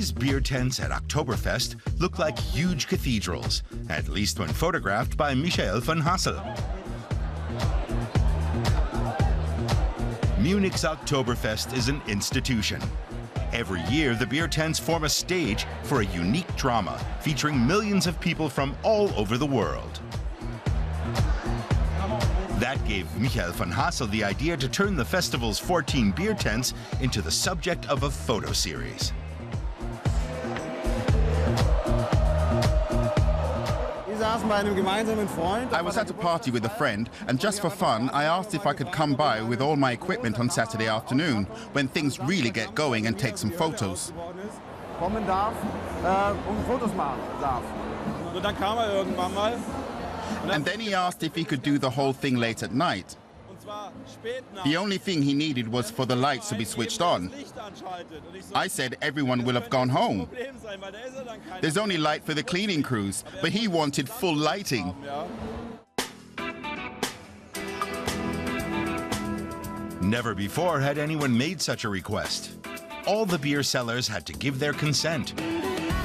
These beer tents at Oktoberfest look like huge cathedrals, at least when photographed by Michael von Hassel. Munich's Oktoberfest is an institution. Every year, the beer tents form a stage for a unique drama featuring millions of people from all over the world. That gave Michael von Hassel the idea to turn the festival's 14 beer tents into the subject of a photo series. I was at a party with a friend, and just for fun, I asked if I could come by with all my equipment on Saturday afternoon, when things really get going, and take some photos. And then he asked if he could do the whole thing late at night. The only thing he needed was for the lights to be switched on. I said everyone will have gone home. There's only light for the cleaning crews, but he wanted full lighting. Never before had anyone made such a request. All the beer sellers had to give their consent.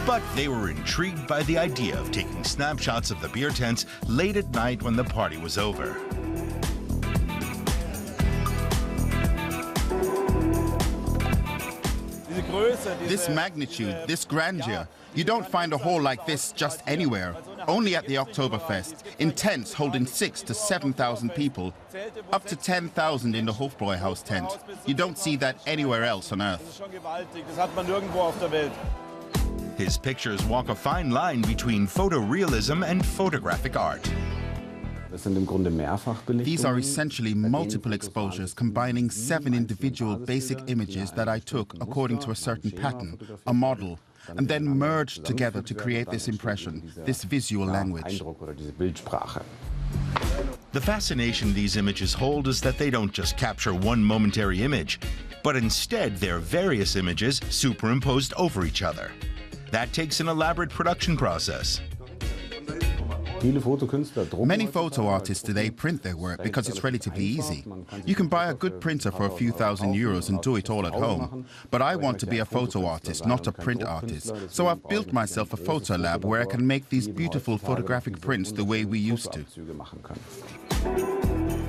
But they were intrigued by the idea of taking snapshots of the beer tents late at night when the party was over. This magnitude, this grandeur, you don't find a hall like this just anywhere. Only at the Oktoberfest, in tents holding 6,000 to 7,000 people, up to 10,000 in the Hofbräuhaus tent. You don't see that anywhere else on Earth. His pictures walk a fine line between photorealism and photographic art. These are essentially multiple exposures combining 7 individual basic images that I took according to a certain pattern, a model, and then merged together to create this impression, this visual language. The fascination these images hold is that they don't just capture one momentary image, but instead they're various images superimposed over each other. That takes an elaborate production process. Many photo artists today print their work because it's relatively easy. You can buy a good printer for a few thousand euros and do it all at home. But I want to be a photo artist, not a print artist. So I've built myself a photo lab where I can make these beautiful photographic prints the way we used to.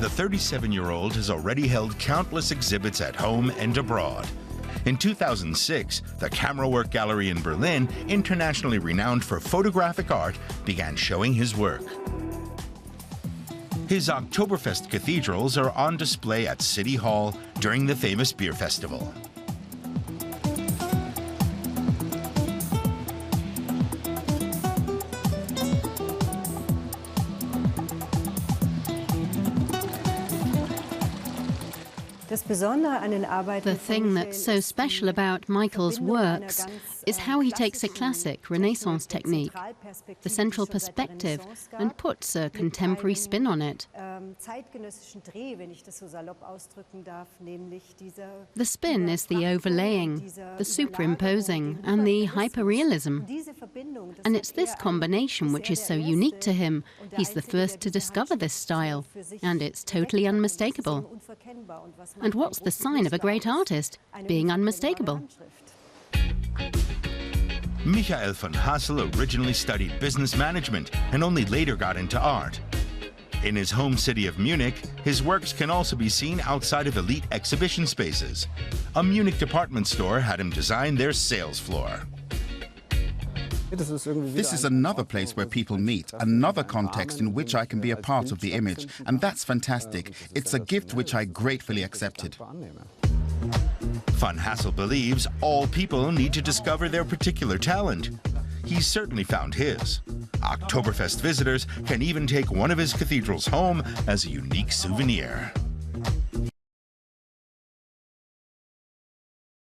The 37-year-old has already held countless exhibits at home and abroad. In 2006, the Camera Work Gallery in Berlin, internationally renowned for photographic art, began showing his work. His Oktoberfest cathedrals are on display at City Hall during the famous beer festival. The thing that's so special about Michael's works is how he takes a classic Renaissance technique, the central perspective, and puts a contemporary spin on it. The spin is the overlaying, the superimposing, and the hyperrealism. And it's this combination which is so unique to him. He's the first to discover this style, and it's totally unmistakable. And what's the sign of a great artist? Being unmistakable. Michael von Hassel originally studied business management and only later got into art. In his home city of Munich, his works can also be seen outside of elite exhibition spaces. A Munich department store had him design their sales floor. This is another place where people meet, another context in which I can be a part of the image, and that's fantastic. It's a gift which I gratefully accepted. Von Hassel believes all people need to discover their particular talent. He's certainly found his. Oktoberfest visitors can even take one of his cathedrals home as a unique souvenir.